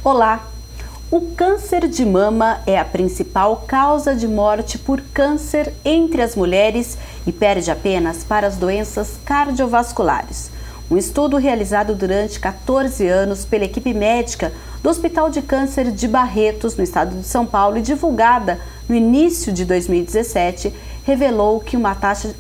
Olá! O câncer de mama é a principal causa de morte por câncer entre as mulheres e perde apenas para as doenças cardiovasculares. Um estudo realizado durante 14 anos pela equipe médica do Hospital de Câncer de Barretos, no estado de São Paulo, e divulgada no início de 2017, revelou que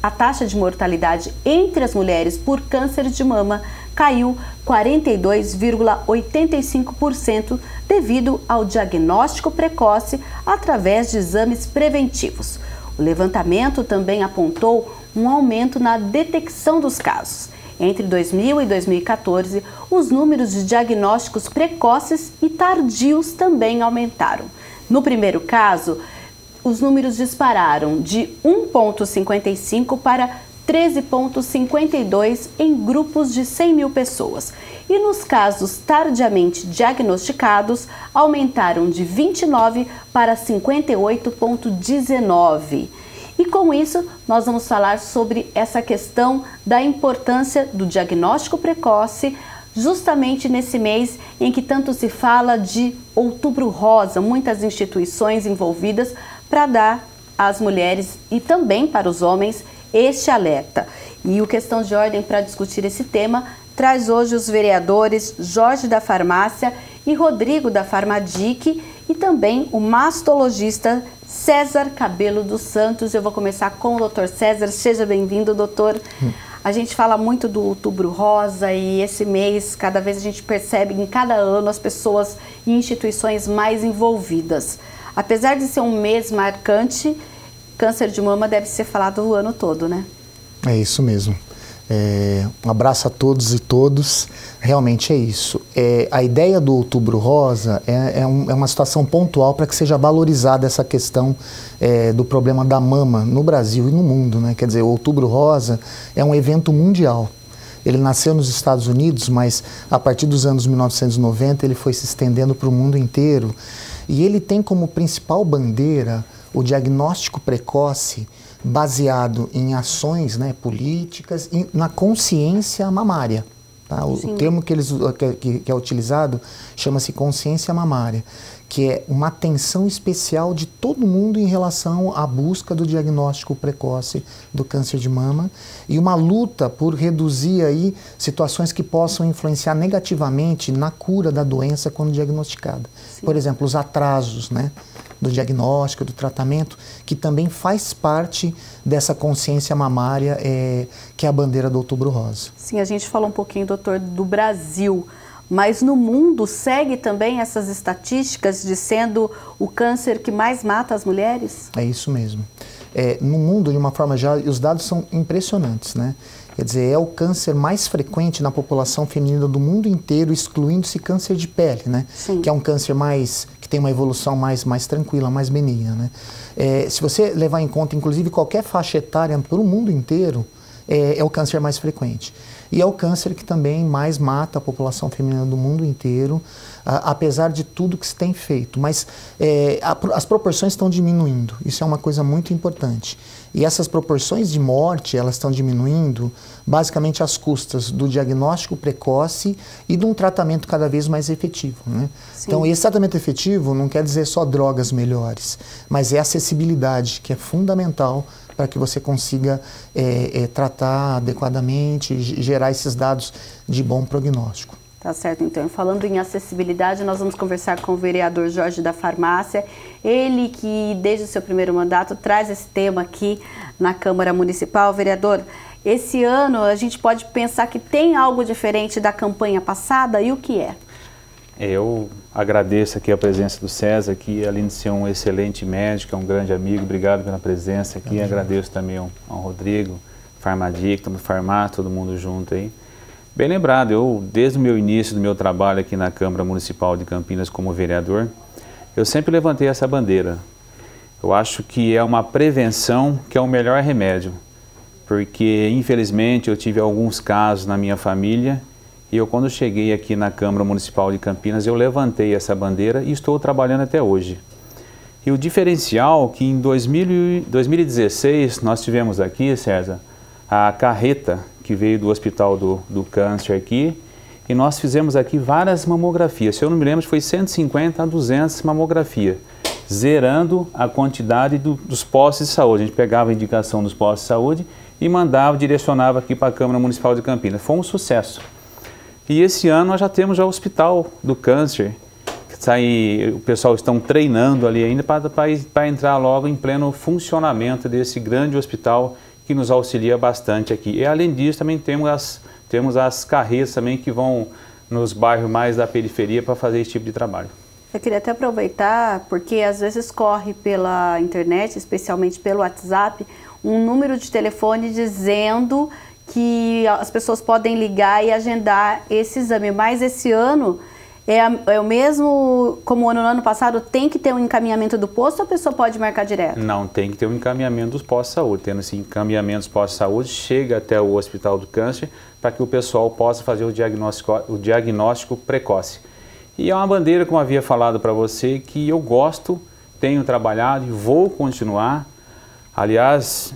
a taxa de mortalidade entre as mulheres por câncer de mama caiu 42,85% devido ao diagnóstico precoce através de exames preventivos. O levantamento também apontou um aumento na detecção dos casos. Entre 2000 e 2014, os números de diagnósticos precoces e tardios também aumentaram. No primeiro caso, os números dispararam de 1,55 para 13,52 em grupos de 100 mil pessoas. E nos casos tardiamente diagnosticados, aumentaram de 29 para 58,19. E com isso, nós vamos falar sobre essa questão da importância do diagnóstico precoce, justamente nesse mês em que tanto se fala de Outubro Rosa, muitas instituições envolvidas para dar às mulheres e também para os homens este alerta. E o Questão de Ordem para discutir esse tema traz hoje os vereadores Jorge da Farmácia e Rodrigo da Farmadic e também o mastologista César Cabelo dos Santos. Eu vou começar com o Dr. César. Seja bem-vindo, doutor. A gente fala muito do Outubro Rosa e esse mês, cada vez a gente percebe em cada ano as pessoas e instituições mais envolvidas. Apesar de ser um mês marcante, câncer de mama deve ser falado o ano todo, né? É isso mesmo. Um abraço a todos e todos. Realmente é isso. A ideia do Outubro Rosa é uma situação pontual para que seja valorizada essa questão do problema da mama no Brasil e no mundo, né? Quer dizer, o Outubro Rosa é um evento mundial. Ele nasceu nos Estados Unidos, mas a partir dos anos 1990 ele foi se estendendo para o mundo inteiro. E ele tem como principal bandeira o diagnóstico precoce baseado em ações, né, políticas e na consciência mamária. Tá? O termo que é utilizado chama-se consciência mamária, que é uma atenção especial de todo mundo em relação à busca do diagnóstico precoce do câncer de mama e uma luta por reduzir aí situações que possam influenciar negativamente na cura da doença quando diagnosticada. Sim. Por exemplo, os atrasos, né, do diagnóstico, do tratamento, que também faz parte dessa consciência mamária que é a bandeira do Outubro Rosa. Sim, a gente falou um pouquinho, doutor, do Brasil, mas no mundo segue também essas estatísticas de sendo o câncer que mais mata as mulheres? É isso mesmo. No mundo, de uma forma geral, os dados são impressionantes, né? Quer dizer, é o câncer mais frequente na população feminina do mundo inteiro, excluindo-se câncer de pele, né? Sim. Que é um câncer que tem uma evolução mais tranquila, mais benigna, né? Se você levar em conta, inclusive, qualquer faixa etária para o mundo inteiro, é o câncer mais frequente. E é o câncer que também mais mata a população feminina do mundo inteiro, apesar de tudo que se tem feito. Mas as proporções estão diminuindo, isso é uma coisa muito importante. E essas proporções de morte, elas estão diminuindo basicamente às custas do diagnóstico precoce e de um tratamento cada vez mais efetivo, né? Então, esse tratamento efetivo não quer dizer só drogas melhores, mas é acessibilidade, que é fundamental para que você consiga tratar adequadamente, gerar esses dados de bom prognóstico. Tá certo, então. Falando em acessibilidade, nós vamos conversar com o vereador Jorge da Farmácia, ele que desde o seu primeiro mandato traz esse tema aqui na Câmara Municipal. Vereador, esse ano a gente pode pensar que tem algo diferente da campanha passada, e o que é? Eu agradeço aqui a presença do César, que além de ser um excelente médico, é um grande amigo, obrigado pela presença aqui. Agradeço também ao Rodrigo, Farmadic, todo mundo junto aí. Bem lembrado, eu desde o meu início do meu trabalho aqui na Câmara Municipal de Campinas como vereador, eu sempre levantei essa bandeira. Eu acho que é uma prevenção que é o melhor remédio, porque infelizmente eu tive alguns casos na minha família. E eu, quando cheguei aqui na Câmara Municipal de Campinas, eu levantei essa bandeira e estou trabalhando até hoje. E o diferencial que em 2016 nós tivemos aqui, César, a carreta que veio do Hospital do Câncer aqui e nós fizemos aqui várias mamografias. Se eu não me lembro, foi 150 a 200 mamografia, zerando a quantidade dos postos de saúde. A gente pegava a indicação dos postos de saúde e mandava, direcionava aqui para a Câmara Municipal de Campinas. Foi um sucesso. E esse ano nós já temos o Hospital do Câncer, que o pessoal estão treinando ali ainda para entrar logo em pleno funcionamento desse grande hospital que nos auxilia bastante aqui. E além disso também temos as carretas também que vão nos bairros mais da periferia para fazer esse tipo de trabalho. Eu queria até aproveitar, porque às vezes corre pela internet, especialmente pelo WhatsApp, um número de telefone dizendo que as pessoas podem ligar e agendar esse exame. Mas esse ano é o mesmo como no ano passado, tem que ter um encaminhamento do posto ou a pessoa pode marcar direto? Não, tem que ter um encaminhamento dos postos de saúde. Tendo esse encaminhamento dos postos de saúde, chega até o Hospital do Câncer para que o pessoal possa fazer o diagnóstico precoce. E é uma bandeira, como havia falado para você, que eu gosto, tenho trabalhado e vou continuar. Aliás,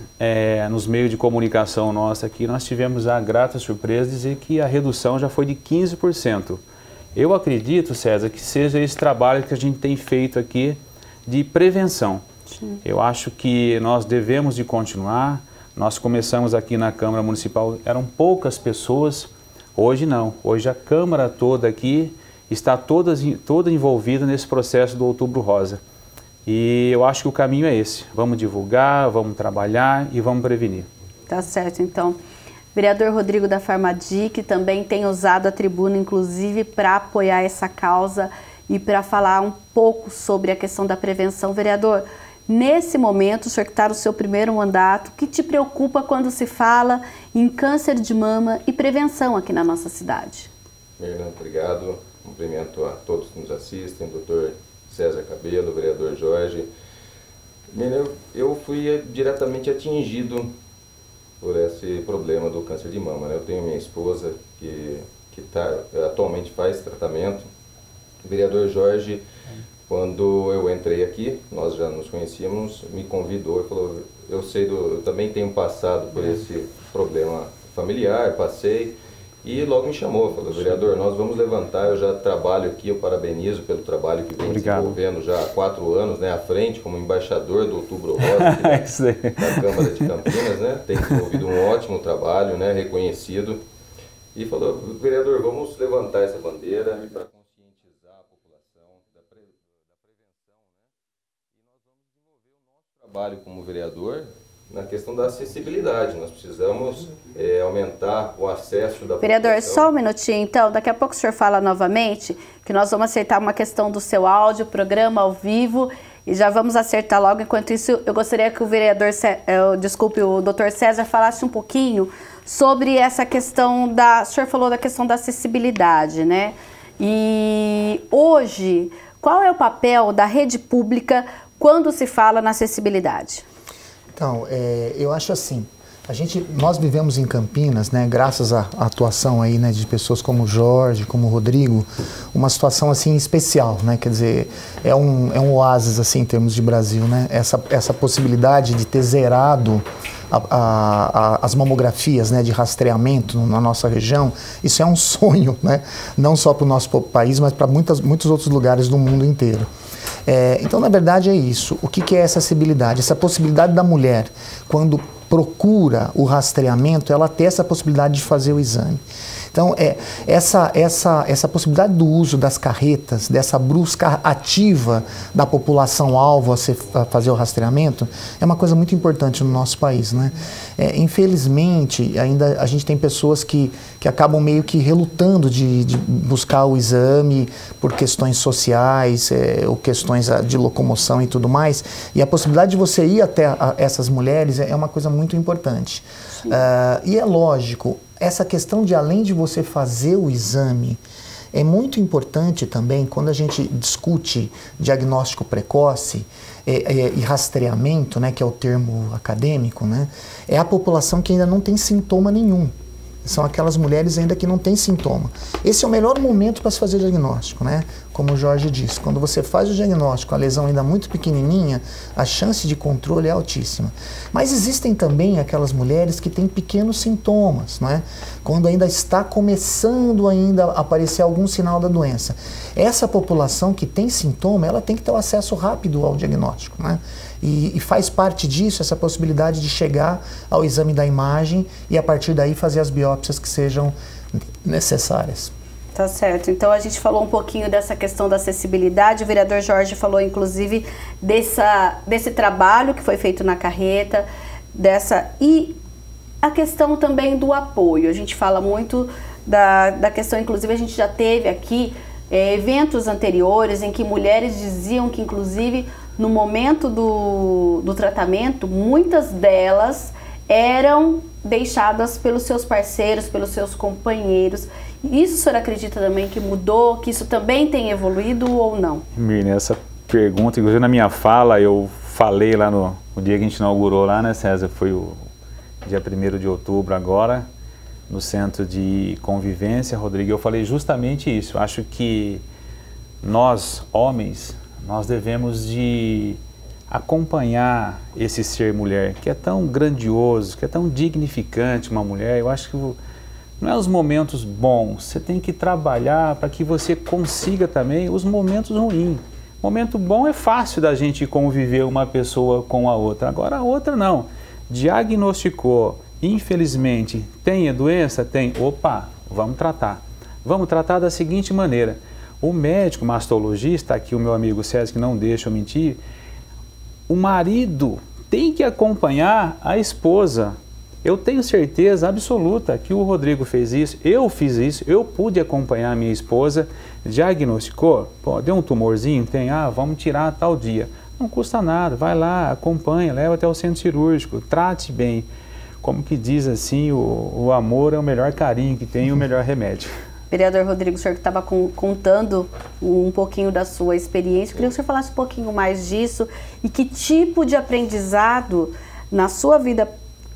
nos meios de comunicação nossa aqui, nós tivemos a grata surpresa de dizer que a redução já foi de 15%. Eu acredito, César, que seja esse trabalho que a gente tem feito aqui de prevenção. Sim. Eu acho que nós devemos de continuar. Nós começamos aqui na Câmara Municipal, eram poucas pessoas, hoje não. Hoje a Câmara toda aqui está toda envolvida nesse processo do Outubro Rosa. E eu acho que o caminho é esse. Vamos divulgar, vamos trabalhar e vamos prevenir. Tá certo, então. Vereador Rodrigo da Farmadic também tem usado a tribuna, inclusive, para apoiar essa causa e para falar um pouco sobre a questão da prevenção. Vereador, nesse momento, o senhor que está no seu primeiro mandato, o que te preocupa quando se fala em câncer de mama e prevenção aqui na nossa cidade? Mirna, obrigado. Cumprimento a todos que nos assistem, doutor César Cabello, vereador Jorge. Mirna, eu fui diretamente atingido por esse problema do câncer de mama, né? Eu tenho minha esposa que atualmente faz tratamento. O vereador Jorge, quando eu entrei aqui, nós já nos conhecíamos, me convidou e falou, eu também tenho passado por esse problema familiar, passei, e logo me chamou, falou, vereador, nós vamos levantar, eu já trabalho aqui, eu parabenizo pelo trabalho que vem desenvolvendo já há 4 anos, né, à frente, como embaixador do Outubro Rosa da Câmara de Campinas, né, tem desenvolvido um ótimo trabalho, né, reconhecido, e falou, vereador, vamos levantar essa bandeira para conscientizar a população da prevenção, né, e nós vamos desenvolver o nosso trabalho como vereador na questão da acessibilidade. Nós precisamos aumentar o acesso da Vereador, população. só um minutinho, então, daqui a pouco o senhor fala novamente, que nós vamos acertar uma questão do seu áudio, programa ao vivo, e já vamos acertar logo. Enquanto isso, eu gostaria que o vereador, o doutor César falasse um pouquinho sobre essa questão o senhor falou da questão da acessibilidade, né? E hoje, qual é o papel da rede pública quando se fala na acessibilidade? Então, eu acho assim, nós vivemos em Campinas, né, graças à atuação aí, né, de pessoas como o Jorge, como o Rodrigo, uma situação assim especial, né, quer dizer, é um oásis assim em termos de Brasil, né, essa possibilidade de ter zerado as mamografias, né, de rastreamento na nossa região, isso é um sonho, né, não só para o nosso país, mas para muitos outros lugares do mundo inteiro. Então, na verdade, é isso. O que é essa acessibilidade? Essa possibilidade da mulher, quando procura o rastreamento, ela ter essa possibilidade de fazer o exame. Então, essa possibilidade do uso das carretas, dessa busca ativa da população-alvo a fazer o rastreamento, é uma coisa muito importante no nosso país, né? Infelizmente, ainda a gente tem pessoas que acabam meio que relutando de buscar o exame por questões sociais, ou questões de locomoção e tudo mais, e a possibilidade de você ir até essas mulheres é uma coisa muito importante. E é lógico, essa questão de, além de você fazer o exame, é muito importante também, quando a gente discute diagnóstico precoce e rastreamento, né, que é o termo acadêmico, né, é a população que ainda não tem sintoma nenhum. São aquelas mulheres ainda que não têm sintoma. Esse é o melhor momento para se fazer diagnóstico, né? como o Jorge disse, quando você faz o diagnóstico, a lesão ainda muito pequenininha, a chance de controle é altíssima. Mas existem também aquelas mulheres que têm pequenos sintomas, não é? Quando ainda está começando ainda a aparecer algum sinal da doença. Essa população que tem sintoma, ela tem que ter o acesso rápido ao diagnóstico, né? E faz parte disso essa possibilidade de chegar ao exame da imagem e a partir daí fazer as biópsias que sejam necessárias. Tá certo. Então a gente falou um pouquinho dessa questão da acessibilidade, o vereador Jorge falou inclusive desse trabalho que foi feito na carreta, e a questão também do apoio. A gente fala muito da questão, inclusive a gente já teve aqui eventos anteriores em que mulheres diziam que inclusive no momento do tratamento, muitas delas eram deixadas pelos seus parceiros, pelos seus companheiros. Isso o senhor acredita também que mudou, que isso também tem evoluído ou não? Mirna, essa pergunta, inclusive na minha fala, eu falei lá no dia que a gente inaugurou lá, né, César? Foi o dia 1º de outubro agora, no Centro de Convivência, Rodrigo. Eu falei justamente isso. Acho que nós, homens, nós devemos de acompanhar esse ser mulher, que é tão grandioso, que é tão dignificante uma mulher. Eu acho que não é os momentos bons, você tem que trabalhar para que você consiga também os momentos ruins. Momento bom é fácil da gente conviver uma pessoa com a outra, agora a outra não. Diagnosticou, infelizmente, tem a doença? Tem. Opa, vamos tratar. Vamos tratar da seguinte maneira. O médico mastologista, aqui o meu amigo César, que não deixa eu mentir, o marido tem que acompanhar a esposa. Eu tenho certeza absoluta que o Rodrigo fez isso, eu fiz isso, eu pude acompanhar a minha esposa, diagnosticou, pô, deu um tumorzinho, tem, vamos tirar tal dia. Não custa nada, vai lá, acompanha, leva até o centro cirúrgico, trate bem. Como que diz assim, o amor é o melhor carinho que tem e o melhor remédio. Vereador Rodrigo, o senhor que estava contando um pouquinho da sua experiência, eu queria que o senhor falasse um pouquinho mais disso e que tipo de aprendizado na sua vida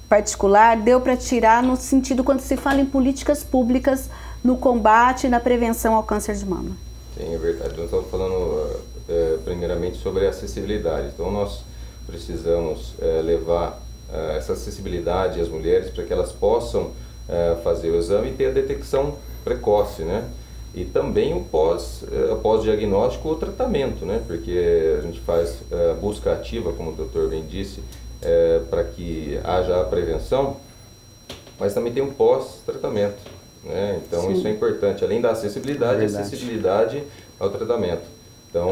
particular deu para tirar no sentido quando se fala em políticas públicas no combate e na prevenção ao câncer de mama. Sim, é verdade. Nós estamos falando primeiramente sobre a acessibilidade. Então nós precisamos levar essa acessibilidade às mulheres para que elas possam fazer o exame e ter a detecção precoce, né? E também o pós-diagnóstico, o tratamento, né? Porque a gente faz busca ativa, como o doutor bem disse, para que haja a prevenção, mas também tem um pós-tratamento, né? Então sim, isso é importante, além da acessibilidade, a acessibilidade ao tratamento. Então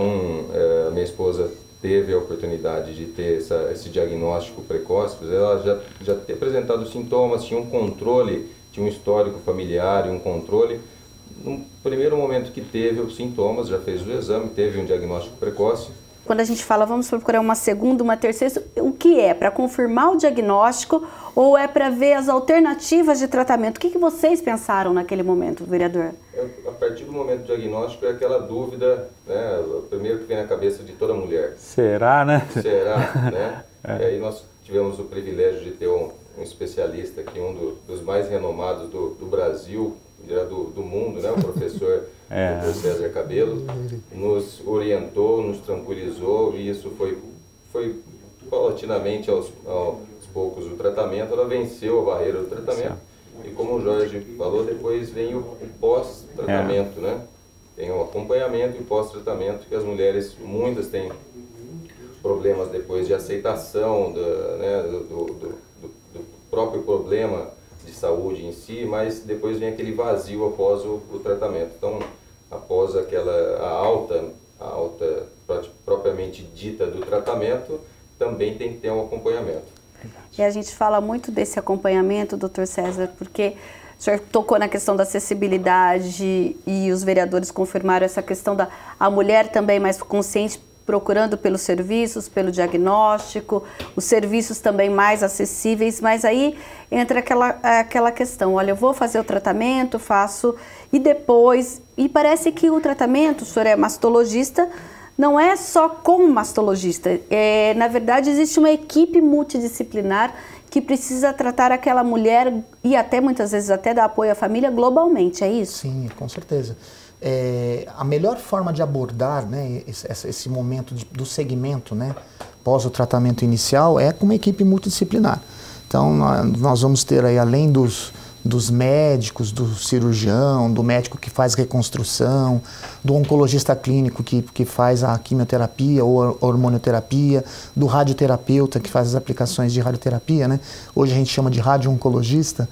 a minha esposa teve a oportunidade de ter esse diagnóstico precoce, ela já ter apresentado sintomas, tinha um controle, tinha um histórico familiar e um controle. No primeiro momento que teve os sintomas, já fez o exame, teve um diagnóstico precoce. Quando a gente fala, vamos procurar uma segunda, uma terceira, o que é? Para confirmar o diagnóstico ou é para ver as alternativas de tratamento? O que vocês pensaram naquele momento, vereador? A partir do momento do diagnóstico é aquela dúvida, né? O primeiro que vem na cabeça de toda mulher. Será, né? Será, né? E aí nós tivemos o privilégio de ter um especialista aqui, dos mais renomados do Brasil, do mundo, né? O professor Dr. César Cabelo, nos orientou, nos tranquilizou, e isso foi paulatinamente aos poucos o tratamento. Ela venceu a barreira do tratamento, e como o Jorge falou, depois vem o pós-tratamento, né? Tem o acompanhamento e o pós-tratamento, que as mulheres, muitas têm problemas depois de aceitação do próprio problema de saúde em si, mas depois vem aquele vazio após o tratamento. Então, após a alta propriamente dita do tratamento, também tem que ter um acompanhamento. E a gente fala muito desse acompanhamento, doutor César, porque o senhor tocou na questão da acessibilidade e os vereadores confirmaram essa questão a mulher também mais consciente, procurando pelos serviços, pelo diagnóstico, os serviços também mais acessíveis, mas aí entra aquela questão, olha, eu vou fazer o tratamento, faço, e depois, e parece que o tratamento, o senhor é mastologista, não é só com o mastologista, na verdade existe uma equipe multidisciplinar que precisa tratar aquela mulher e até muitas vezes até dar apoio à família globalmente, é isso? Sim, com certeza. a melhor forma de abordar, né, esse momento do segmento, né, pós o tratamento inicial é com uma equipe multidisciplinar. Então, nós vamos ter aí, além dos médicos, do cirurgião, do médico que faz reconstrução, do oncologista clínico que faz a quimioterapia ou a hormonioterapia, do radioterapeuta que faz as aplicações de radioterapia, né? Hoje a gente chama de radio-oncologista,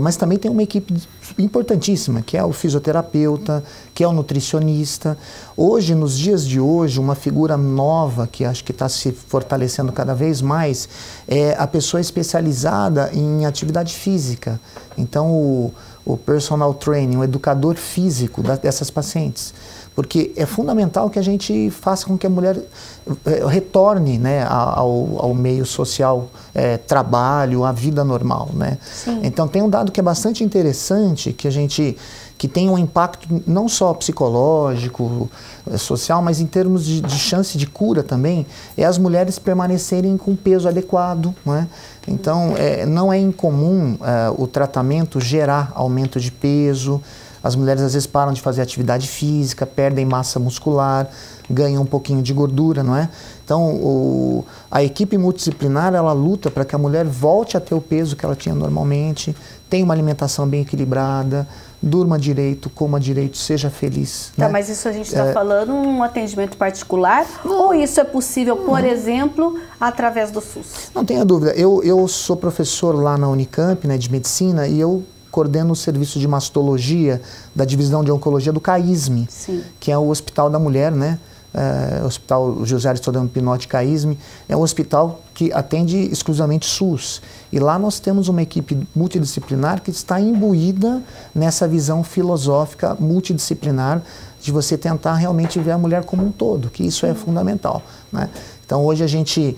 mas também tem uma equipe importantíssima, que é o fisioterapeuta, que é o nutricionista. Hoje, nos dias de hoje, uma figura nova que acho que está se fortalecendo cada vez mais é a pessoa especializada em atividade física. Então, o personal training, o educador físico dessas pacientes. Porque é fundamental que a gente faça com que a mulher retorne, né, ao meio social, trabalho, à vida normal, né? Sim. Então tem um dado que é bastante interessante, que tem um impacto não só psicológico, social, mas em termos de chance de cura também, é as mulheres permanecerem com peso adequado, né? Então não é incomum o tratamento gerar aumento de peso. As mulheres às vezes param de fazer atividade física, perdem massa muscular, ganham um pouquinho de gordura, não é? Então, a equipe multidisciplinar, ela luta para que a mulher volte a ter o peso que ela tinha normalmente, tenha uma alimentação bem equilibrada, durma direito, coma direito, seja feliz. Tá, né? mas isso a gente está falando um atendimento particular ou isso é possível, por exemplo, através do SUS? Não tenha dúvida. Eu sou professor lá na Unicamp, né, de medicina, e eu coordeno o serviço de mastologia da divisão de oncologia do CAISME, Sim. que é o Hospital da Mulher, né? Hospital José Aristodemo Pinotti CAISME, é um hospital que atende exclusivamente SUS. E lá nós temos uma equipe multidisciplinar que está imbuída nessa visão filosófica multidisciplinar de você tentar realmente ver a mulher como um todo, que isso é fundamental, né? Então hoje a gente,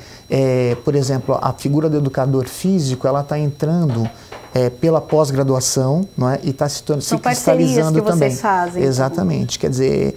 por exemplo, a figura do educador físico, ela está entrando pela pós-graduação, não é? E está se cristalizando que também. Vocês fazem. Exatamente. Quer dizer,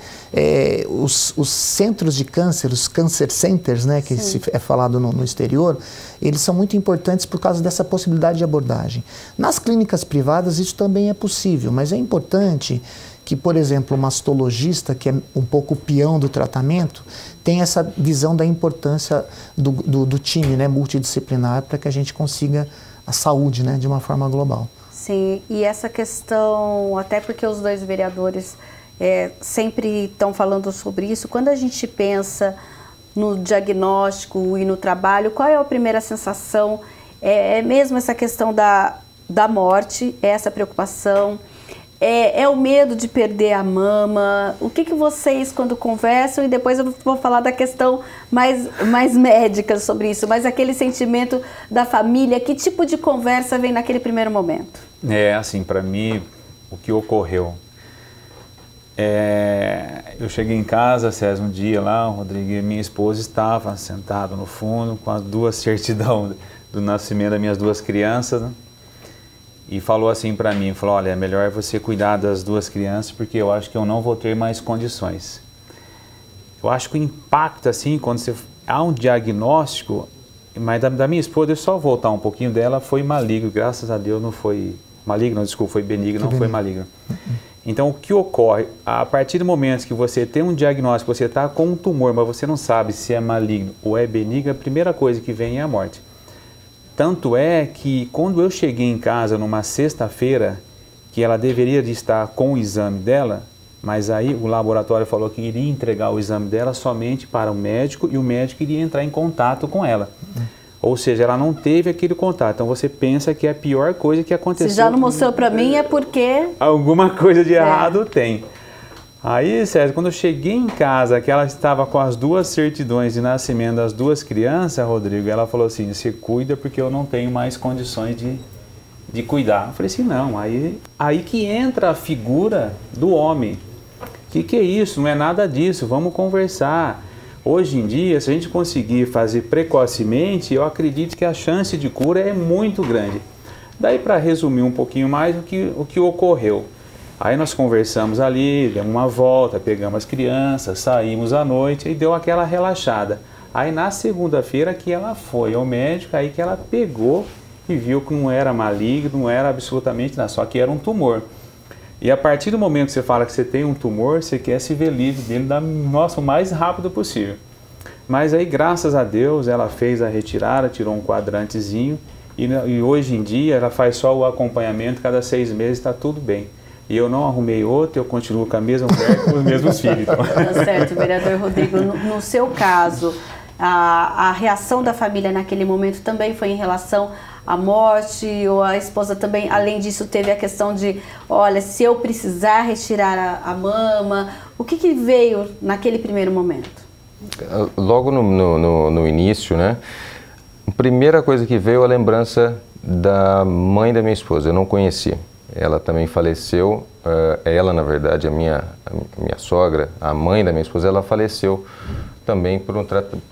os centros de câncer, os cancer centers, né, que é falado no exterior, eles são muito importantes por causa dessa possibilidade de abordagem. Nas clínicas privadas isso também é possível, mas é importante que, por exemplo, o mastologista, que é um pouco o peão do tratamento, tem essa visão da importância do time, né, multidisciplinar, para que a gente consiga a saúde, né, de uma forma global. Sim, e essa questão, até porque os dois vereadores sempre estão falando sobre isso, quando a gente pensa no diagnóstico e no trabalho, qual é a primeira sensação? É mesmo essa questão da morte, essa preocupação? É o medo de perder a mama? O que vocês, quando conversam, e depois eu vou falar da questão mais médica sobre isso, mas aquele sentimento da família, que tipo de conversa vem naquele primeiro momento? Assim, para mim, o que ocorreu? Eu cheguei em casa, César, um dia lá, o Rodrigo e minha esposa estavam sentados no fundo com as duas certidões do nascimento das minhas duas crianças, né? E falou assim para mim, falou, olha, é melhor você cuidar das duas crianças porque eu acho que eu não vou ter mais condições. Eu acho que o impacto, assim, quando há um diagnóstico, mas da minha esposa, deixa eu só voltar um pouquinho dela, foi maligno, graças a Deus não foi maligno, desculpa, foi benigno, não foi maligno. Então, o que ocorre? A partir do momento que você tem um diagnóstico, você está com um tumor, mas você não sabe se é maligno ou é benigno, a primeira coisa que vem é a morte. Tanto é que quando eu cheguei em casa numa sexta-feira, que ela deveria de estar com o exame dela, mas aí o laboratório falou que iria entregar o exame dela somente para o médico e o médico iria entrar em contato com ela. Ou seja, ela não teve aquele contato. Então você pensa que é a pior coisa que aconteceu. Se já não mostrou para mim é porque... alguma coisa de errado tem. Aí, César, quando eu cheguei em casa, que ela estava com as duas certidões de nascimento das duas crianças, Rodrigo, ela falou assim, você cuida porque eu não tenho mais condições de cuidar. Eu falei assim, não, aí que entra a figura do homem. Que é isso? Não é nada disso, vamos conversar. Hoje em dia, se a gente conseguir fazer precocemente, eu acredito que a chance de cura é muito grande. Daí, para resumir um pouquinho mais o que ocorreu. Aí nós conversamos ali, demos uma volta, pegamos as crianças, saímos à noite e deu aquela relaxada. Aí na segunda-feira que ela foi ao médico, aí que ela pegou e viu que não era maligno, não era absolutamente nada, só que era um tumor. E a partir do momento que você fala que você tem um tumor, você quer se ver livre dele o mais rápido possível. Mas aí, graças a Deus, ela fez a retirada, tirou um quadrantezinho e hoje em dia ela faz só o acompanhamento, cada 6 meses está tudo bem. E eu não arrumei outro, eu continuo com a mesma mulher, com os mesmos filhos. Então. Tá certo, vereador Rodrigo. No seu caso, a reação da família naquele momento também foi em relação à morte, ou a esposa também, além disso, teve a questão de, olha, se eu precisar retirar a mama, o que veio naquele primeiro momento? Logo no início, né, a primeira coisa que veio é a lembrança da mãe da minha esposa, eu não conhecia. Ela também faleceu, ela na verdade, a minha sogra, a mãe da minha esposa, ela faleceu também por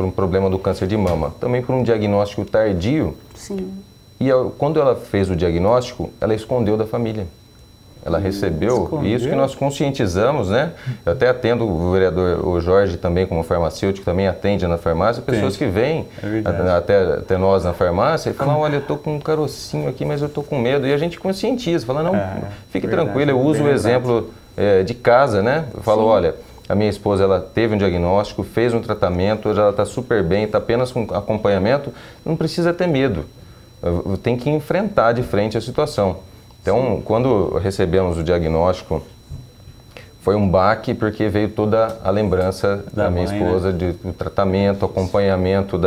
um problema do câncer de mama, também por um diagnóstico tardio. Sim. E quando ela fez o diagnóstico, ela escondeu da família. Ela recebeu isso que nós conscientizamos, né? Eu até atendo o Jorge também como farmacêutico, também atende na farmácia, pessoas que vêm até nós na farmácia e falam, olha, eu tô com um carocinho aqui, mas eu tô com medo. E a gente conscientiza, fala, não, fique tranquilo, eu uso o exemplo de casa, né? Eu falo, olha, a minha esposa, ela teve um diagnóstico, fez um tratamento, hoje ela está super bem, está apenas com acompanhamento, não precisa ter medo, tem que enfrentar de frente a situação. Então, quando recebemos o diagnóstico, foi um baque porque veio toda a lembrança da minha esposa, né? Do tratamento, acompanhamento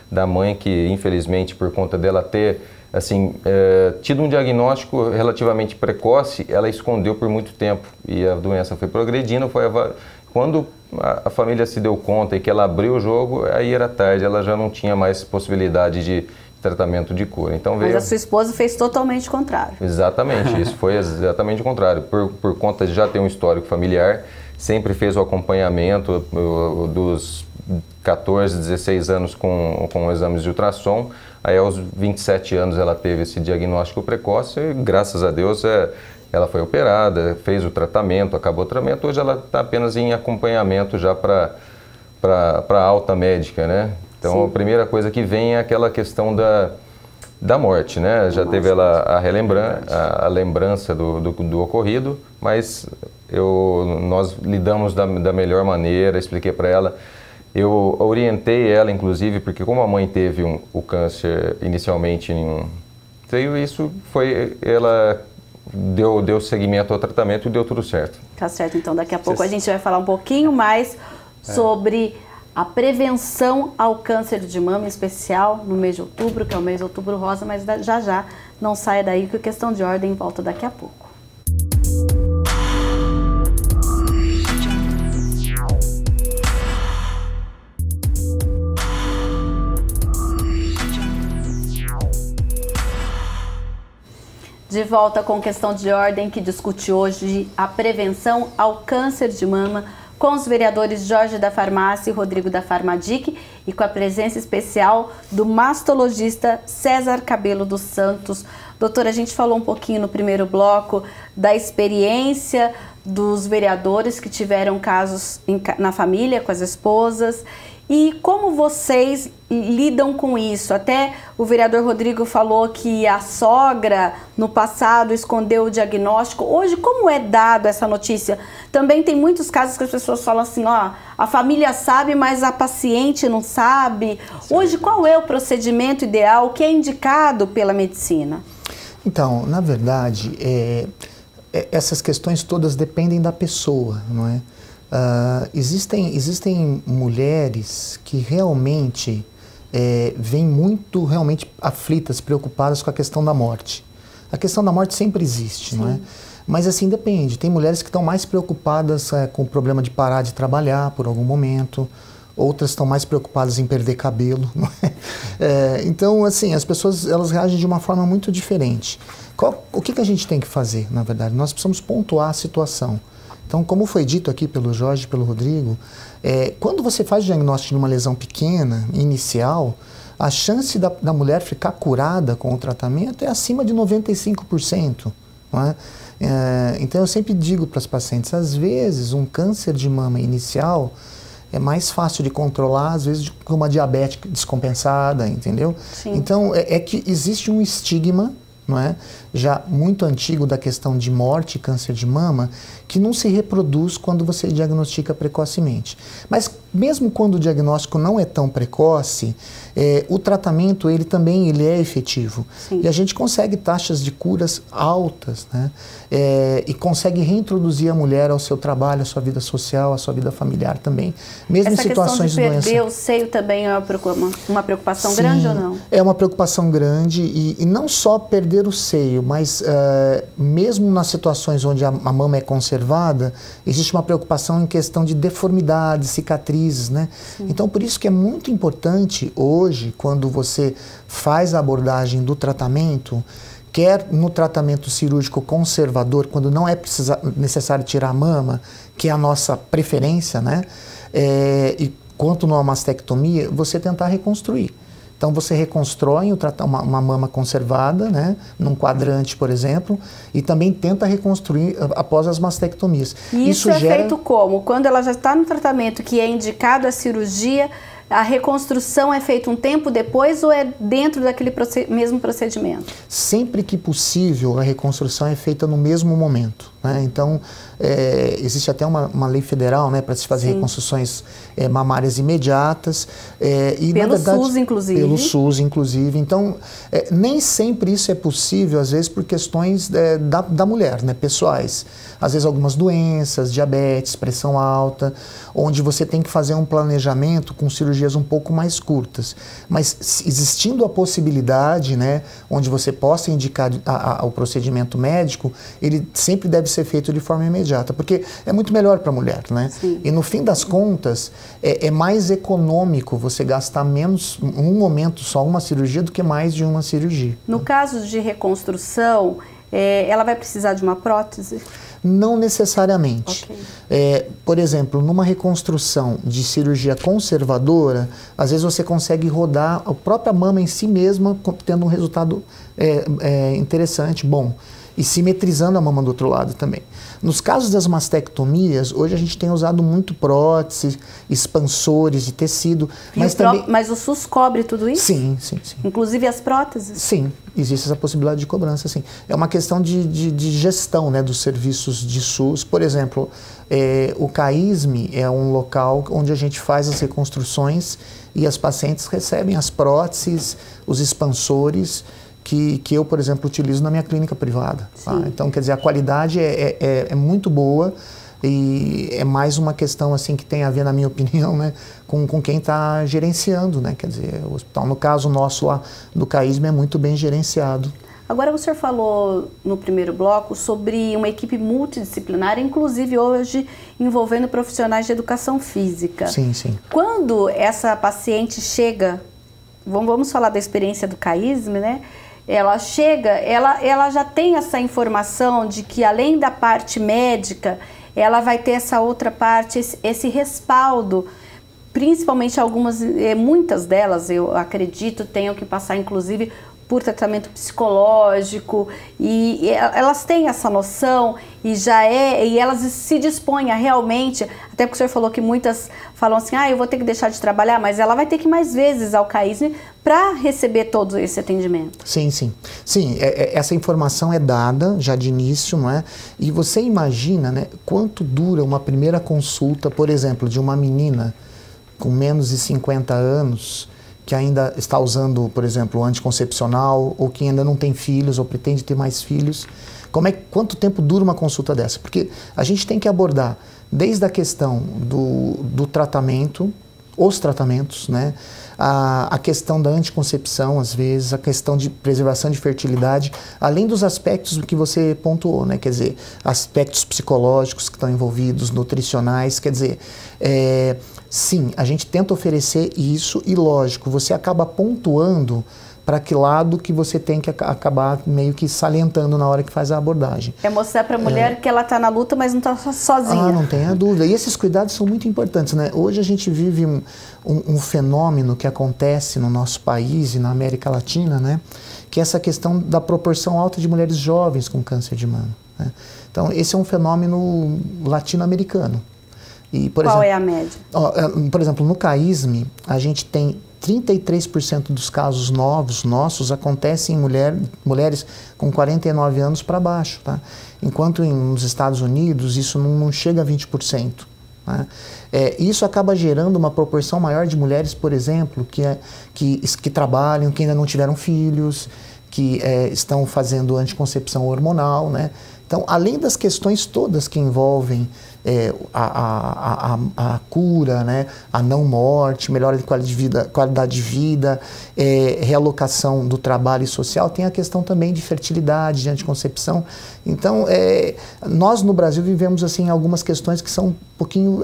da mãe, que infelizmente por conta dela ter assim, tido um diagnóstico relativamente precoce, ela escondeu por muito tempo e a doença foi progredindo. Quando a família se deu conta e que ela abriu o jogo, aí era tarde, ela já não tinha mais possibilidade de tratamento de cura. Então Mas a sua esposa fez totalmente o contrário. Exatamente, isso foi exatamente o contrário. Por conta de já ter um histórico familiar, sempre fez o acompanhamento dos 14, 16 anos com exames de ultrassom. Aí aos 27 anos ela teve esse diagnóstico precoce e graças a Deus ela foi operada, fez o tratamento, acabou o tratamento. Hoje ela está apenas em acompanhamento já para alta médica, né? Então, sim, a primeira coisa que vem é aquela questão da morte, né? Já teve a lembrança do ocorrido, mas nós lidamos da melhor maneira, expliquei para ela. Eu orientei ela, inclusive, porque como a mãe teve o câncer inicialmente ela deu seguimento ao tratamento e deu tudo certo. Tá certo, então daqui a pouco a gente vai falar um pouquinho mais sobre a prevenção ao câncer de mama, em especial no mês de outubro, que é o mês de Outubro Rosa, mas já não saia daí, que a questão de ordem volta daqui a pouco. De volta com questão de ordem, que discute hoje a prevenção ao câncer de mama, com os vereadores Jorge da Farmácia e Rodrigo da Farmadic, e com a presença especial do mastologista César Cabelo dos Santos. Doutora, a gente falou um pouquinho no primeiro bloco da experiência dos vereadores que tiveram casos na família, com as esposas, e como vocês lidam com isso. Até o vereador Rodrigo falou que a sogra no passado escondeu o diagnóstico. Hoje, como é dado essa notícia? Também tem muitos casos que as pessoas falam assim, ó, a família sabe, mas a paciente não sabe. Sim. Hoje, qual é o procedimento ideal, o que é indicado pela medicina? Então, na verdade, essas questões todas dependem da pessoa, não é? Existem mulheres que realmente vêm muito aflitas, preocupadas com a questão da morte. A questão da morte sempre existe, não é? Mas assim, depende. Tem mulheres que estão mais preocupadas com o problema de parar de trabalhar por algum momento, outras estão mais preocupadas em perder cabelo, não é? Então, assim, as pessoas elas reagem de uma forma muito diferente. O que a gente tem que fazer, na verdade? Nós precisamos pontuar a situação. Então, como foi dito aqui pelo Jorge e pelo Rodrigo, quando você faz o diagnóstico de uma lesão pequena, inicial, a chance da mulher ficar curada com o tratamento é acima de 95%. Não é? Então, eu sempre digo para as pacientes, às vezes, um câncer de mama inicial é mais fácil de controlar, às vezes, com uma diabetes descompensada, entendeu? Sim. Então, é que existe um estigma, não é? Já muito antigo da questão de morte e câncer de mama, que não se reproduz quando você diagnostica precocemente. Mas mesmo quando o diagnóstico não é tão precoce, o tratamento ele também é efetivo. Sim. E a gente consegue taxas de curas altas, né? E consegue reintroduzir a mulher ao seu trabalho, à sua vida social, à sua vida familiar também. Mesmo essa em situações de doença. Essa questão de perder o seio também é uma preocupação Sim, grande ou não? É uma preocupação grande e não só perder o seio, mas mesmo nas situações onde a mama é conservada, existe uma preocupação em questão de deformidades, cicatrizes, né? Sim. Então, por isso que é muito importante hoje, quando você faz a abordagem do tratamento, quer no tratamento cirúrgico conservador, quando não é necessário tirar a mama, que é a nossa preferência, né? E quanto numa mastectomia, você tentar reconstruir. Então você reconstrói uma mama conservada, né, num quadrante, por exemplo, e também tenta reconstruir após as mastectomias. E isso é feito como? Quando ela já está no tratamento que é indicado a cirurgia, a reconstrução é feita um tempo depois ou é dentro daquele mesmo procedimento? Sempre que possível, a reconstrução é feita no mesmo momento, né? Então, existe até uma lei federal, né, para se fazer Sim. reconstruções mamárias imediatas. E, pelo SUS, inclusive. Pelo SUS, inclusive. Então, nem sempre isso é possível, às vezes, por questões da mulher, né, pessoais. Às vezes, algumas doenças, diabetes, pressão alta, onde você tem que fazer um planejamento com cirurgias um pouco mais curtas. Mas existindo a possibilidade, né, onde você possa indicar o procedimento médico, ele sempre deve ser feito de forma imediata, porque é muito melhor para a mulher, né? Sim. E no fim das contas, é mais econômico você gastar menos, um momento só, uma cirurgia, do que mais de uma cirurgia. No caso de reconstrução, ela vai precisar de uma prótese? Não necessariamente. Okay. Por exemplo, numa reconstrução de cirurgia conservadora, às vezes você consegue rodar a própria mama em si mesma, tendo um resultado interessante, bom, e simetrizando a mama do outro lado também. Nos casos das mastectomias, hoje a gente tem usado muito prótese, expansores de tecido. Mas o SUS cobre tudo isso? Sim. Inclusive as próteses? Sim, existe essa possibilidade de cobrança, sim. É uma questão de gestão, né, dos serviços de SUS. Por exemplo, o CAISM é um local onde a gente faz as reconstruções e as pacientes recebem as próteses, os expansores, que eu, por exemplo, utilizo na minha clínica privada. Tá? Então, quer dizer, a qualidade é muito boa e é mais uma questão assim que tem a ver, na minha opinião, né, com quem está gerenciando, né? Quer dizer, o hospital, no caso nosso lá do CAISM, é muito bem gerenciado. Agora, o senhor falou no primeiro bloco sobre uma equipe multidisciplinar, inclusive hoje envolvendo profissionais de educação física. Sim. Quando essa paciente chega, vamos falar da experiência do CAISM, né? Ela chega, ela já tem essa informação de que, além da parte médica, ela vai ter essa outra parte, esse respaldo. Principalmente muitas delas, eu acredito, tenham que passar, inclusive, por tratamento psicológico, e elas têm essa noção e elas se dispõem a realmente, até porque o senhor falou que muitas falam assim, eu vou ter que deixar de trabalhar, mas ela vai ter que ir mais vezes ao CAISM para receber todo esse atendimento. Sim, essa informação é dada já de início, não é? E você imagina, né, quanto dura uma primeira consulta, por exemplo, de uma menina com menos de 50 anos, que ainda está usando, por exemplo, o anticoncepcional, ou que ainda não tem filhos, ou pretende ter mais filhos. Quanto tempo dura uma consulta dessa? Porque a gente tem que abordar desde a questão do tratamento, os tratamentos, né? A questão da anticoncepção, às vezes, a questão de preservação de fertilidade, além dos aspectos que você pontuou, né? Quer dizer, aspectos psicológicos que estão envolvidos, nutricionais, quer dizer, sim, a gente tenta oferecer isso e, lógico, você acaba pontuando para que lado que você tem que acabar meio que salientando na hora que faz a abordagem. É mostrar para a mulher que ela está na luta, mas não está sozinha. Não tenha dúvida. E esses cuidados são muito importantes, né? Hoje a gente vive um fenômeno que acontece no nosso país e na América Latina, né? Que é essa questão da proporção alta de mulheres jovens com câncer de mama, né? Então, esse é um fenômeno latino-americano. Qual é a média? Por exemplo, no CAISM, a gente tem 33% dos casos novos nossos acontecem em mulheres com 49 anos para baixo, tá? Enquanto nos Estados Unidos isso não chega a 20%. Né? Isso acaba gerando uma proporção maior de mulheres, por exemplo, que trabalham, que ainda não tiveram filhos, que estão fazendo anticoncepção hormonal, né? Então, além das questões todas que envolvem a cura, né, a não morte, melhora de qualidade de vida, realocação do trabalho e social, tem a questão também de fertilidade, de anticoncepção. Então, nós no Brasil vivemos assim algumas questões que são um pouquinho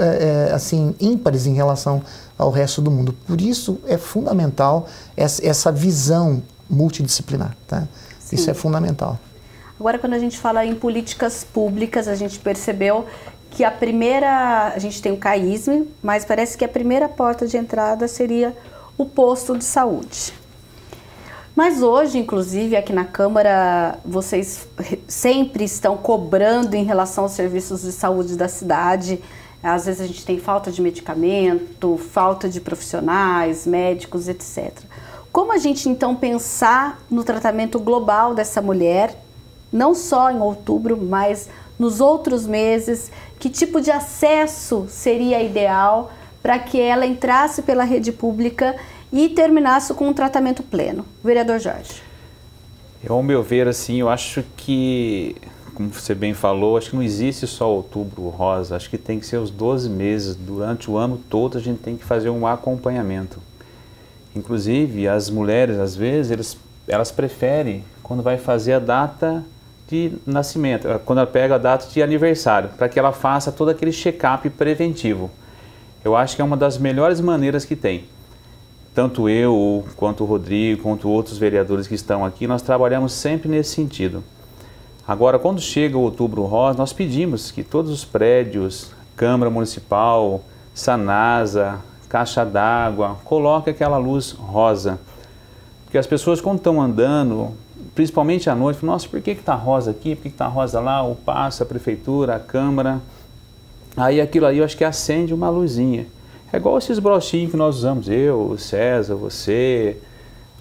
assim ímpares em relação ao resto do mundo. Por isso é fundamental essa visão multidisciplinar, tá? Isso é fundamental. Agora, quando a gente fala em políticas públicas, a gente percebeu que a gente tem o CAISM, mas parece que a primeira porta de entrada seria o posto de saúde. Mas hoje, inclusive, aqui na Câmara, vocês sempre estão cobrando em relação aos serviços de saúde da cidade. Às vezes a gente tem falta de medicamento, falta de profissionais, médicos, etc. Como a gente, então, pensar no tratamento global dessa mulher, não só em outubro, mas nos outros meses? Que tipo de acesso seria ideal para que ela entrasse pela rede pública e terminasse com um tratamento pleno? Vereador Jorge. Ao meu ver, assim, eu acho que, como você bem falou, acho que não existe só outubro rosa, acho que tem que ser os 12 meses, durante o ano todo a gente tem que fazer um acompanhamento. Inclusive, as mulheres, às vezes, elas preferem, quando vai fazer a data de nascimento, quando ela pega a data de aniversário, para que ela faça todo aquele check-up preventivo. Eu acho que é uma das melhores maneiras que tem. Tanto eu, quanto o Rodrigo, quanto outros vereadores que estão aqui, nós trabalhamos sempre nesse sentido. Agora, quando chega o Outubro Rosa, nós pedimos que todos os prédios, Câmara Municipal, Sanasa, Caixa d'Água, coloquem aquela luz rosa. Porque as pessoas, quando estão andando, principalmente à noite, falam, nossa, por que está rosa aqui, por que está rosa lá, o passo, a prefeitura, a Câmara. Aí aquilo aí eu acho que acende uma luzinha. É igual esses brochinhos que nós usamos, eu, o César, você,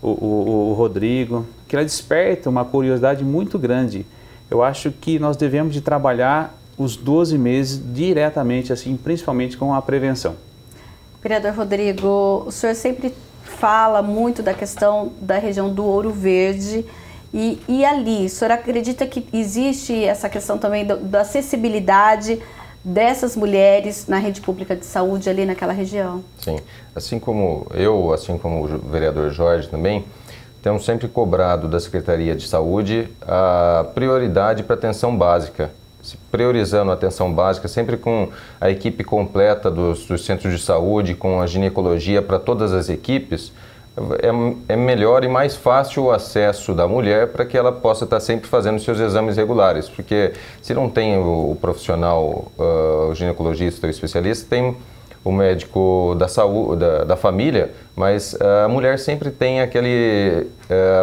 o Rodrigo, que ela desperta uma curiosidade muito grande. Eu acho que nós devemos de trabalhar os 12 meses diretamente, assim, principalmente com a prevenção. Vereador Rodrigo, o senhor sempre fala muito da questão da região do Ouro Verde e ali, o senhor acredita que existe essa questão também da acessibilidade dessas mulheres na rede pública de saúde ali naquela região? Sim, assim como eu, assim como o vereador Jorge também, temos sempre cobrado da Secretaria de Saúde a prioridade para a atenção básica, priorizando a atenção básica, sempre com a equipe completa dos centros de saúde, com a ginecologia para todas as equipes, é melhor e mais fácil o acesso da mulher para que ela possa estar sempre fazendo seus exames regulares, porque se não tem o profissional, o ginecologista ou especialista, tem o médico da saúde, da família, mas a mulher sempre tem a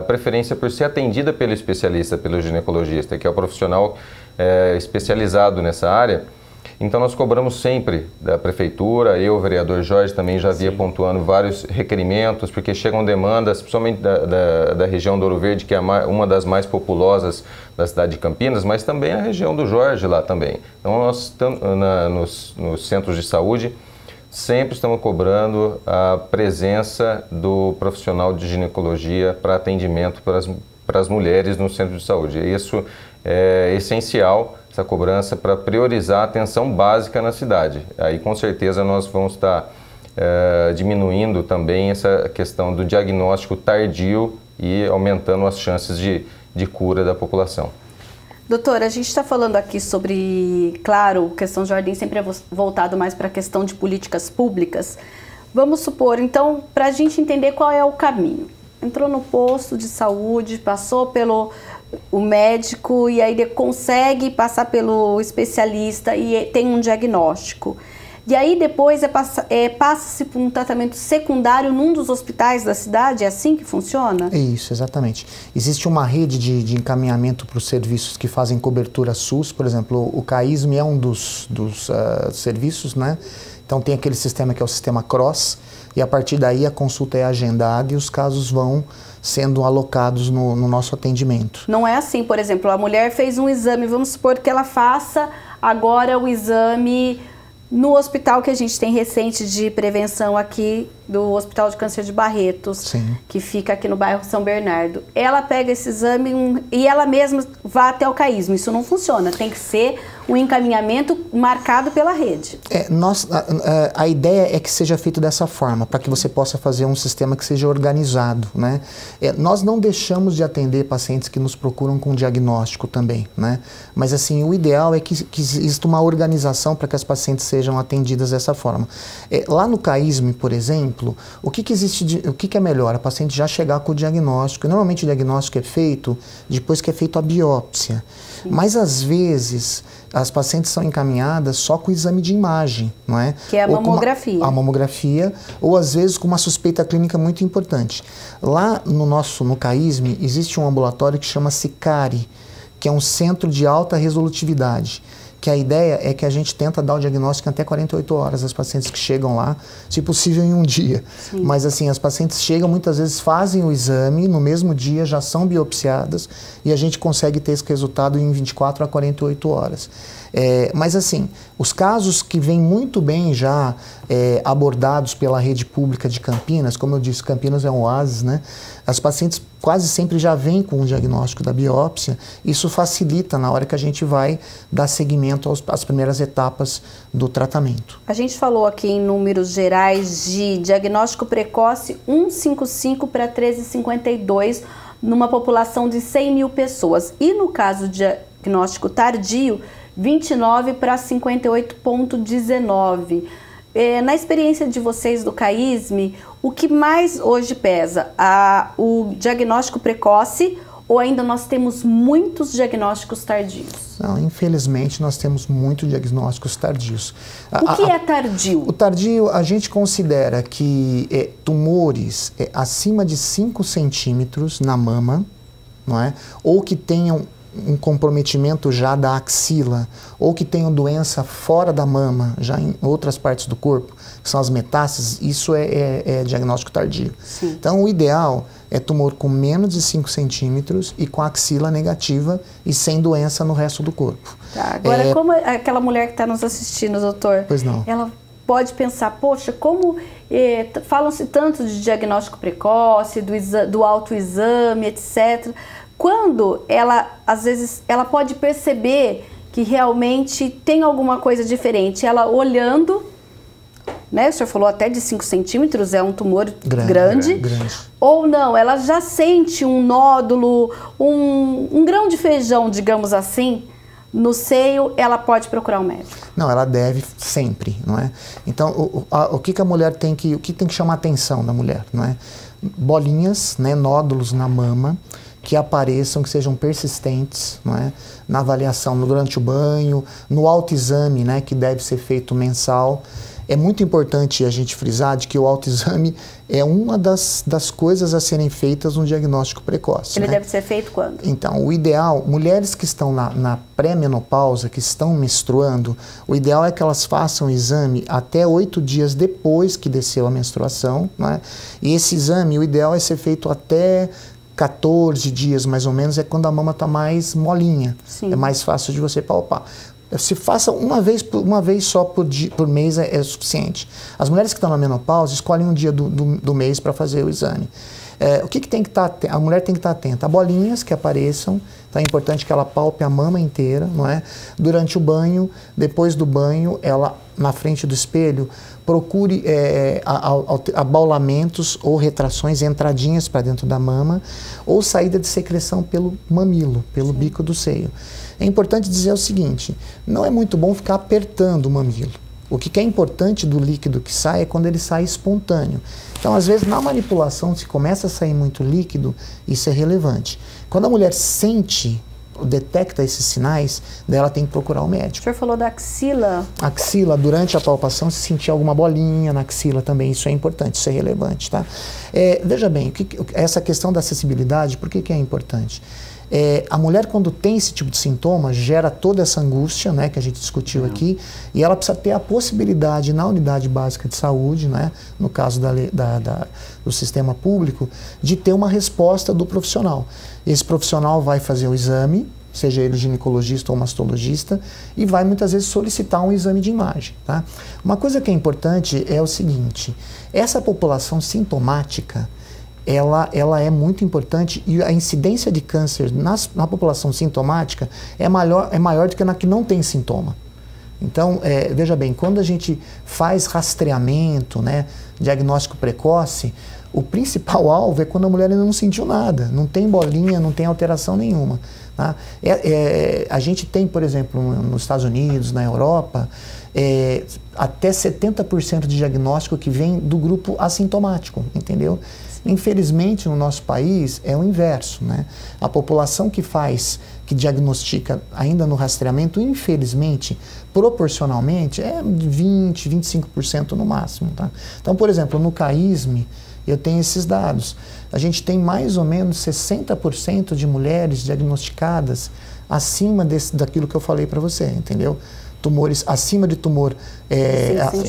preferência por ser atendida pelo especialista, pelo ginecologista, que é o profissional especializado nessa área. Então nós cobramos sempre da prefeitura, eu, o vereador Jorge, também já havia pontuando vários requerimentos, porque chegam demandas, principalmente da região do Ouro Verde, que é uma das mais populosas da cidade de Campinas, mas também a região do Jorge lá também. Então nós, nos centros de saúde, sempre estamos cobrando a presença do profissional de ginecologia para atendimento para as mulheres no centro de saúde. E isso é essencial, essa cobrança, para priorizar a atenção básica na cidade. Aí com certeza nós vamos estar diminuindo também essa questão do diagnóstico tardio e aumentando as chances de cura da população. Doutora, a gente está falando aqui sobre, claro, questão Jardim sempre é voltado mais para a questão de políticas públicas. Vamos supor, então, para a gente entender qual é o caminho. Entrou no posto de saúde, passou pelo médico e aí ele consegue passar pelo especialista e tem um diagnóstico. E aí depois passa-se por um tratamento secundário num dos hospitais da cidade? É assim que funciona? É isso, exatamente. Existe uma rede de encaminhamento para os serviços que fazem cobertura SUS, por exemplo, o CAISM é um dos serviços, né? Então tem aquele sistema que é o sistema CROSS, e a partir daí a consulta é agendada e os casos vão sendo alocados no nosso atendimento. Não é assim, por exemplo, a mulher fez um exame, vamos supor que ela faça agora o exame no hospital que a gente tem recente de prevenção aqui, do Hospital de Câncer de Barretos, Sim. que fica aqui no bairro São Bernardo. Ela pega esse exame e ela mesma vai até o CAISM. Isso não funciona, tem que ser um encaminhamento marcado pela rede. A ideia é que seja feito dessa forma, para que você possa fazer um sistema que seja organizado, né? Nós não deixamos de atender pacientes que nos procuram com diagnóstico também, né? Mas assim, o ideal é que exista uma organização para que as pacientes sejam atendidas dessa forma. Lá no CAISM, por exemplo, o que é melhor? A paciente já chegar com o diagnóstico. Normalmente o diagnóstico é feito depois que é feita a biópsia. Sim. Mas às vezes as pacientes são encaminhadas só com o exame de imagem, não é? Que é a mamografia. A mamografia, ou às vezes com uma suspeita clínica muito importante. Lá no CAISM existe um ambulatório que chama CICARI, que é um centro de alta resolutividade. Que a ideia é que a gente tenta dar o diagnóstico em até 48 horas às pacientes que chegam lá, se possível em um dia. Sim. Mas assim, as pacientes chegam, muitas vezes fazem o exame, no mesmo dia já são biopsiadas e a gente consegue ter esse resultado em 24 a 48 horas. Mas assim, os casos que vêm muito bem já abordados pela rede pública de Campinas, como eu disse, Campinas é um oásis, né? As pacientes quase sempre já vêm com o diagnóstico da biópsia. Isso facilita na hora que a gente vai dar seguimento às primeiras etapas do tratamento. A gente falou aqui em números gerais de diagnóstico precoce 155 para 1352 numa população de 100 mil pessoas. E no caso de diagnóstico tardio, 29 para 58,19. Na experiência de vocês do CAISM, o que mais hoje pesa? O diagnóstico precoce ou ainda nós temos muitos diagnósticos tardios? Não, infelizmente nós temos muitos diagnósticos tardios. O que é tardio? O tardio, a gente considera que tumores acima de 5 centímetros na mama, não é? Ou que tenham um comprometimento já da axila, ou que tenham doença fora da mama, já em outras partes do corpo, que são as metástases, isso é diagnóstico tardio. Sim. Então, o ideal é tumor com menos de 5 centímetros e com axila negativa e sem doença no resto do corpo. Tá, agora, como aquela mulher que está nos assistindo, doutor, pois não. Ela pode pensar, poxa, como falam-se tanto de diagnóstico precoce, do autoexame, etc., quando ela, às vezes, ela pode perceber que realmente tem alguma coisa diferente. Ela olhando, né? O senhor falou até de 5 centímetros, é um tumor grande. Ou não, ela já sente um nódulo, um grão de feijão, digamos assim, no seio, ela pode procurar um médico? Não, ela deve sempre, não é? Então, o que a mulher tem que, o que tem que chamar a atenção da mulher, não é? Bolinhas, né, nódulos na mama, que apareçam, que sejam persistentes, não é? Na avaliação durante o banho, no autoexame, né, que deve ser feito mensal. É muito importante a gente frisar de que o autoexame é uma das coisas a serem feitas no diagnóstico precoce. Ele né? deve ser feito quando? Então, o ideal, mulheres que estão na pré-menopausa, que estão menstruando, o ideal é que elas façam o exame até 8 dias depois que desceu a menstruação, né? E esse exame, o ideal é ser feito até 14 dias, mais ou menos, é quando a mama está mais molinha. Sim. É mais fácil de você palpar. Se faça uma vez só por mês é suficiente. As mulheres que estão na menopausa escolhem um dia do mês para fazer o exame. O que tem que estar a mulher tem que estar atenta? A bolinhas que apareçam, então é importante que ela palpe a mama inteira, não é? Durante o banho, depois do banho, ela na frente do espelho, procure abaulamentos ou retrações, entradinhas para dentro da mama, ou saída de secreção pelo mamilo, pelo Sim. bico do seio. É importante dizer o seguinte, não é muito bom ficar apertando o mamilo. O que é importante do líquido que sai é quando ele sai espontâneo. Então, às vezes, na manipulação, se começa a sair muito líquido, isso é relevante. Quando a mulher sente, detecta esses sinais, daí ela tem que procurar o médico. O senhor falou da axila. Axila, durante a palpação, se sentir alguma bolinha na axila também, isso é importante, isso é relevante, tá? Veja bem, essa questão da acessibilidade, por que é importante? A mulher, quando tem esse tipo de sintoma, gera toda essa angústia, né, que a gente discutiu aqui, e ela precisa ter a possibilidade na unidade básica de saúde, né, no caso do sistema público, de ter uma resposta do profissional. Esse profissional vai fazer o exame, seja ele ginecologista ou mastologista, e vai muitas vezes solicitar um exame de imagem. Tá? Uma coisa que é importante é o seguinte, essa população sintomática, ela é muito importante e a incidência de câncer na população sintomática é maior do que na que não tem sintoma. Então, veja bem, quando a gente faz rastreamento, né, diagnóstico precoce, o principal alvo é quando a mulher ainda não sentiu nada, não tem bolinha, não tem alteração nenhuma. Tá? A gente tem, por exemplo, nos Estados Unidos, na Europa, até 70% de diagnóstico que vem do grupo assintomático, entendeu? Infelizmente, no nosso país, é o inverso, né? A população que diagnostica ainda no rastreamento, infelizmente, proporcionalmente, é 20, 25% no máximo, tá? Então, por exemplo, no CAISM, eu tenho esses dados. A gente tem mais ou menos 60% de mulheres diagnosticadas acima daquilo que eu falei para você, entendeu? Tumores acima de tumor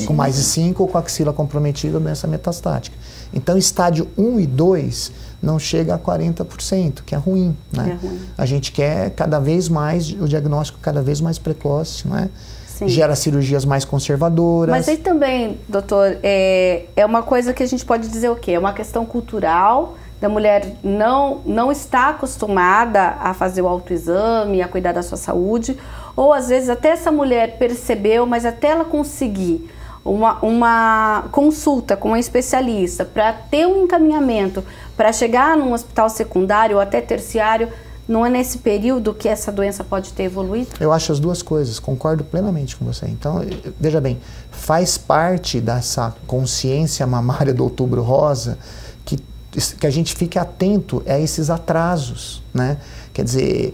com mais de 5 ou com axila comprometida ou doença metastática. Então, estádio 1 e 2 não chega a 40%, que é ruim, né? É ruim. A gente quer cada vez mais, o diagnóstico cada vez mais precoce, né? Sim. Gera cirurgias mais conservadoras. Mas aí também, doutor, é uma coisa que a gente pode dizer o quê? É uma questão cultural, da mulher não está acostumada a fazer o autoexame, a cuidar da sua saúde, ou às vezes até essa mulher percebeu, mas até ela conseguir uma consulta com um especialista para ter um encaminhamento, para chegar num hospital secundário ou até terciário, não é nesse período que essa doença pode ter evoluído? Eu acho as duas coisas, concordo plenamente com você. Então, veja bem, faz parte dessa consciência mamária do Outubro Rosa que a gente fique atento a esses atrasos, né? Quer dizer,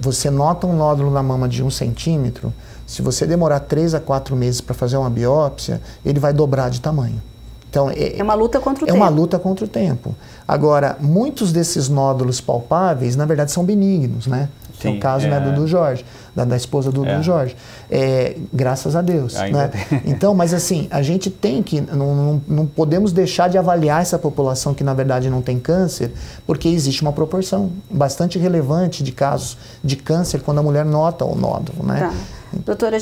você nota um nódulo na mama de 1 centímetro, se você demorar 3 a 4 meses para fazer uma biópsia, ele vai dobrar de tamanho. Então, é uma luta contra o tempo. É uma luta contra o tempo. Agora, muitos desses nódulos palpáveis, na verdade, são benignos, né? Sim, é o caso né, do Jorge, da esposa do Jorge. Graças a Deus. Né? Então, mas assim, a gente tem que, não podemos deixar de avaliar essa população que na verdade não tem câncer, porque existe uma proporção bastante relevante de casos de câncer quando a mulher nota o nódulo, né? Tá. Doutora,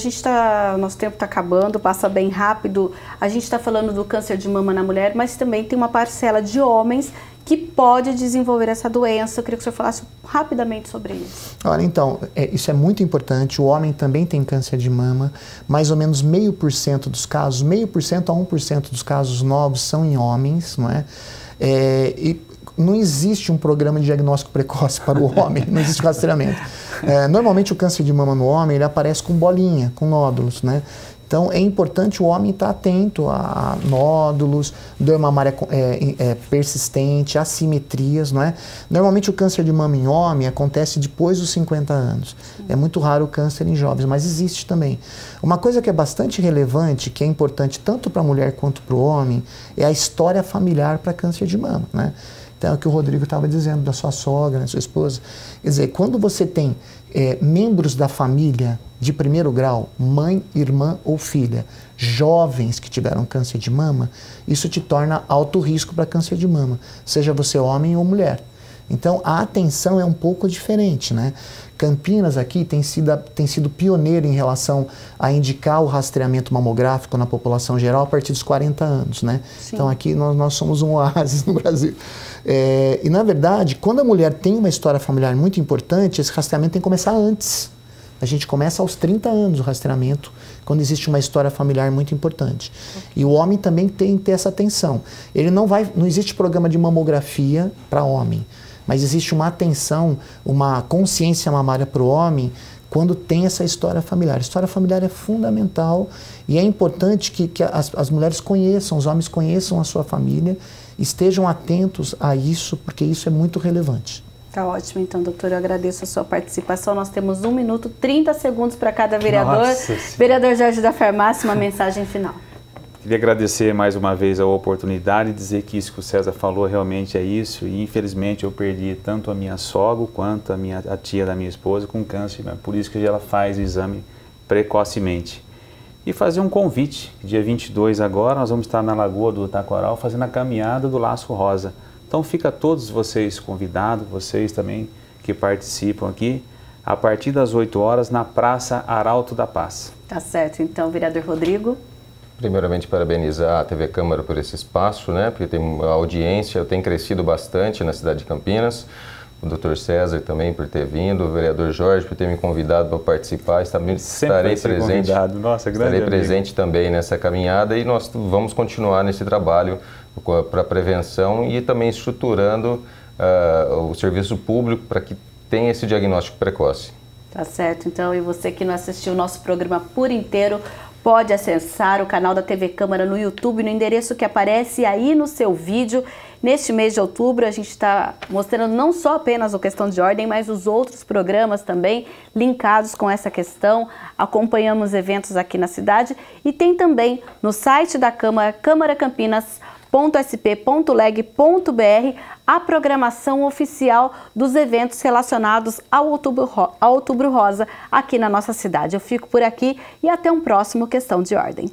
nosso tempo está acabando, passa bem rápido. A gente está falando do câncer de mama na mulher, mas também tem uma parcela de homens que pode desenvolver essa doença. Eu queria que o senhor falasse rapidamente sobre isso. Olha, então, isso é muito importante. O homem também tem câncer de mama. Mais ou menos 0,5% dos casos, 0,5% a 1% dos casos novos são em homens, não é? E não existe um programa de diagnóstico precoce para o homem, não existe rastreamento. Normalmente o câncer de mama no homem, ele aparece com bolinha, com nódulos, né? Então é importante o homem estar atento a nódulos, dor mamária persistente, assimetrias, não é? Normalmente o câncer de mama em homem acontece depois dos 50 anos. É muito raro o câncer em jovens, mas existe também. Uma coisa que é bastante relevante, que é importante tanto para a mulher quanto para o homem, é a história familiar para câncer de mama, né? Então, é o que o Rodrigo estava dizendo, da sua sogra, da sua esposa. Quer dizer, quando você tem membros da família de primeiro grau, mãe, irmã ou filha, jovens que tiveram câncer de mama, isso te torna alto risco para câncer de mama, seja você homem ou mulher. Então, a atenção é um pouco diferente, né? Campinas aqui tem sido pioneiro em relação a indicar o rastreamento mamográfico na população geral a partir dos 40 anos, né? Sim. Então, aqui nós somos um oásis no Brasil. E, na verdade, quando a mulher tem uma história familiar muito importante, esse rastreamento tem que começar antes. A gente começa aos 30 anos o rastreamento, quando existe uma história familiar muito importante. E o homem também tem que ter essa atenção. Não existe programa de mamografia para homem, mas existe uma atenção, uma consciência mamária para o homem quando tem essa história familiar. A história familiar é fundamental e é importante que as mulheres conheçam, os homens conheçam a sua família, estejam atentos a isso, porque isso é muito relevante. Tá ótimo, então, doutor, eu agradeço a sua participação. Nós temos 1 minuto, 30 segundos para cada vereador. Nossa. Vereador Jorge da Farmácia, uma mensagem final. Queria agradecer mais uma vez a oportunidade e dizer que isso que o César falou realmente é isso. E infelizmente eu perdi tanto a minha sogra quanto a tia da minha esposa com câncer, né? Por isso que ela faz o exame precocemente. E fazer um convite, dia 22 agora nós vamos estar na Lagoa do Taquaral fazendo a caminhada do Laço Rosa. Então fica todos vocês convidados, vocês também que participam aqui, a partir das 8 horas na Praça Arauto da Paz. Tá certo, então, vereador Rodrigo. Primeiramente, parabenizar a TV Câmara por esse espaço, né? Porque tem a audiência tem crescido bastante na cidade de Campinas. O Dr. César também por ter vindo, o vereador Jorge por ter me convidado para participar. Estarei presente. Nossa, grande estarei presente também nessa caminhada e nós vamos continuar nesse trabalho para prevenção e também estruturando o serviço público para que tenha esse diagnóstico precoce. Tá certo, então, e você que não assistiu o nosso programa por inteiro, pode acessar o canal da TV Câmara no YouTube, no endereço que aparece aí no seu vídeo. Neste mês de outubro, a gente está mostrando não só apenas o Questão de Ordem, mas os outros programas também linkados com essa questão. Acompanhamos eventos aqui na cidade e tem também no site da Câmara, câmaracampinas.sp.leg.br, a programação oficial dos eventos relacionados ao Outubro Rosa aqui na nossa cidade. Eu fico por aqui e até um próximo Questão de Ordem.